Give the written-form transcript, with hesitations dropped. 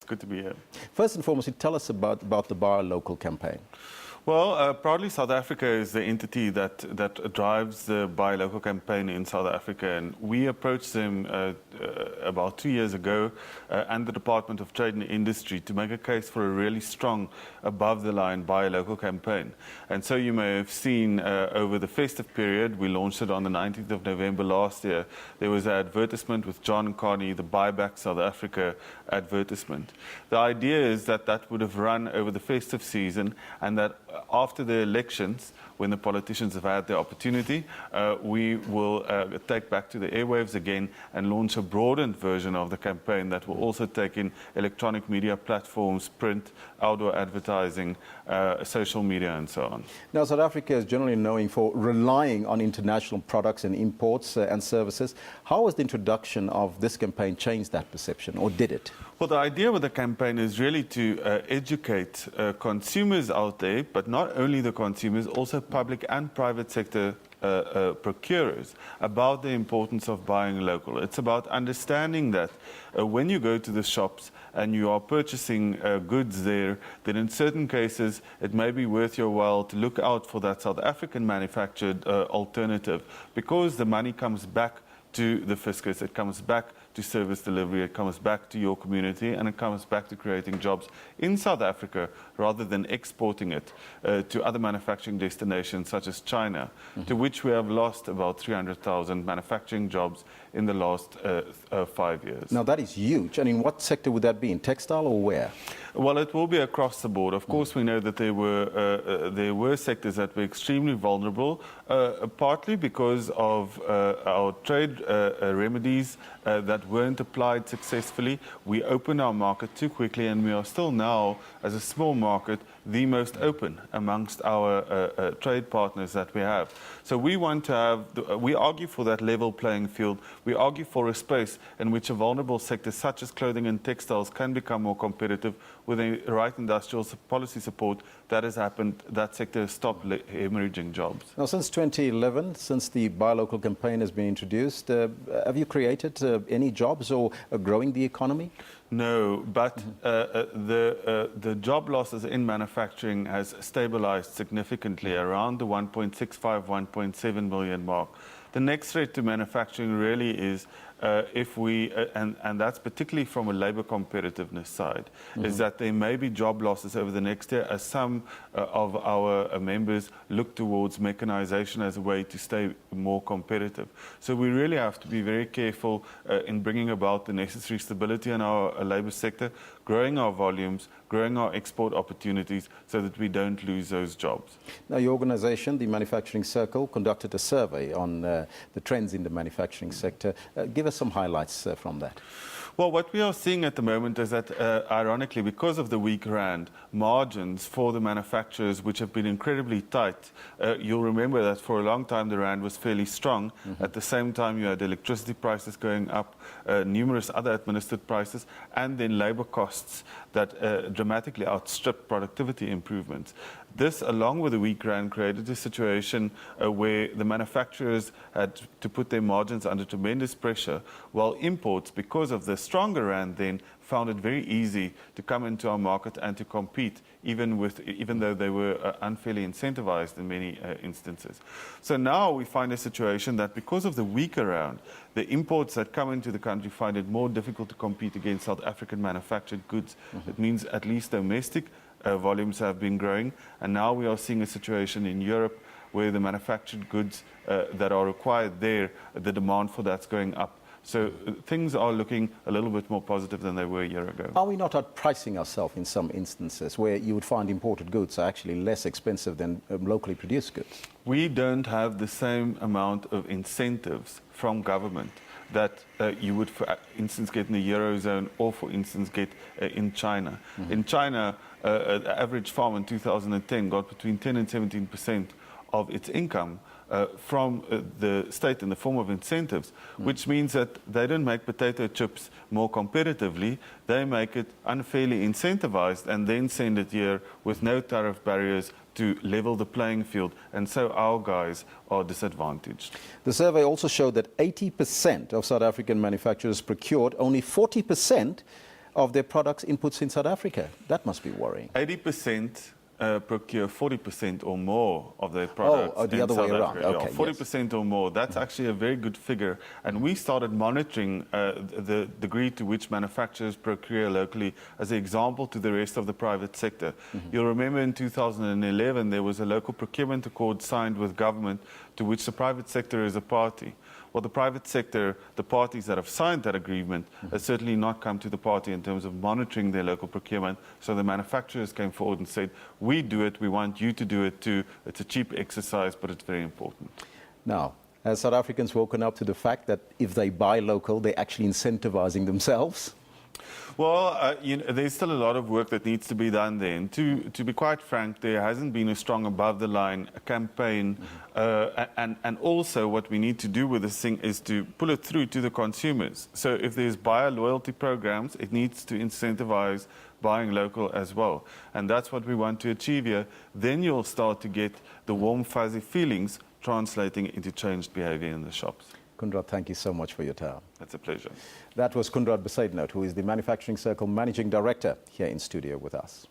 Good to be here. First and foremost, tell us about the Buy Local campaign. Well, Proudly South Africa is the entity that drives the Buy Local campaign in South Africa, and we approached them about 2 years ago and the Department of Trade and Industry to make a case for a really strong above-the-line Buy Local campaign. And so you may have seen over the festive period, we launched it on the 19th of November last year, there was an advertisement with John Carney, the Buy Back South Africa advertisement. The idea is that that would have run over the festive season, and that after the elections, when the politicians have had the opportunity, we will take back to the airwaves again and launch a broadened version of the campaign that will also take in electronic media platforms, print, outdoor advertising, social media and so on. Now, South Africa is generally known for relying on international products and imports and services. How has the introduction of this campaign changed that perception, or did it? Well, the idea with the campaign is really to educate consumers out there, but not only the consumers, also public and private sector procurers about the importance of buying local. It's about understanding that when you go to the shops and you are purchasing goods there, then in certain cases it may be worth your while to look out for that South African manufactured alternative, because the money comes back to the fiscus, it comes back to service delivery, it comes back to your community, and it comes back to creating jobs in South Africa rather than exporting it to other manufacturing destinations such as China, to which we have lost about 300,000 manufacturing jobs in the last 5 years. Now that is huge. And in what sector would that be? In textile or where? Well, it will be across the board. Of course, we know that there were sectors that were extremely vulnerable, partly because of our trade remedies that weren't applied successfully. We opened our market too quickly, and we are still now, as a small market, the most open amongst our trade partners that we have. So we want to have, we argue for that level playing field. We argue for a space in which a vulnerable sector such as clothing and textiles can become more competitive. With the right industrial policy support that has happened, that sector has stopped hemorrhaging jobs. Now, since 2011, since the Buy Local campaign has been introduced, have you created any jobs or growing the economy? No, but the job losses in manufacturing has stabilized significantly around the 1.65, 1.7 million mark. The next threat to manufacturing really is if we, and that's particularly from a labor competitiveness side, is that there may be job losses over the next year as some of our members look towards mechanization as a way to stay more competitive. So we really have to be very careful in bringing about the necessary stability in our labor sector, growing our volumes, growing our export opportunities so that we don't lose those jobs. Now, your organization, the Manufacturing Circle, conducted a survey on the trends in the manufacturing sector. Give us some highlights from that. Well, what we are seeing at the moment is that, ironically, because of the weak rand, margins for the manufacturers, which have been incredibly tight, you'll remember that for a long time the rand was fairly strong. At the same time, you had electricity prices going up, numerous other administered prices, and then labor costs that dramatically outstripped productivity improvements. This, along with the weak rand, created a situation where the manufacturers had to put their margins under tremendous pressure, while imports, because of the stronger rand then, found it very easy to come into our market and to compete, even though they were unfairly incentivized in many instances. So now we find a situation that because of the weaker rand, the imports that come into the country find it more difficult to compete against South African manufactured goods. It means at least domestic volumes have been growing, and now we are seeing a situation in Europe where the manufactured goods that are required there, the demand for that's going up. So things are looking a little bit more positive than they were a year ago. Are we not outpricing ourselves in some instances where you would find imported goods are actually less expensive than locally produced goods? We don't have the same amount of incentives from government that you would, for instance, get in the Eurozone or, for instance, get in China. In China, the average farm in 2010 got between 10 and 17% of its income from the state in the form of incentives, which means that they don't make potato chips more competitively, they make it unfairly incentivized and then send it here with no tariff barriers to level the playing field, and so our guys are disadvantaged. The survey also showed that 80% of South African manufacturers procured only 40% of their products inputs in South Africa. That must be worrying. 80% procure 40% or more of their products. Oh, the in other way South around. Africa. Okay, 40% or more. That's actually a very good figure. And we started monitoring the degree to which manufacturers procure locally as an example to the rest of the private sector. You'll remember in 2011 there was a local procurement accord signed with government to which the private sector is a party. Well, the private sector, the parties that have signed that agreement, have certainly not come to the party in terms of monitoring their local procurement. So the manufacturers came forward and said, we do it, we want you to do it too. It's a cheap exercise, but it's very important. Now, has South Africans woken up to the fact that if they buy local, they're actually incentivizing themselves? Well, there's still a lot of work that needs to be done there. And to be quite frank, there hasn't been a strong above-the-line campaign. And also what we need to do with this thing is to pull it through to the consumers. So if there's buyer loyalty programs, it needs to incentivize buying local as well. And that's what we want to achieve here. Then you'll start to get the warm, fuzzy feelings translating into changed behavior in the shops. Conrad, thank you so much for your time. That's a pleasure. That was Conrad Bezuidenhout, who is the Manufacturing Circle Managing Director, here in studio with us.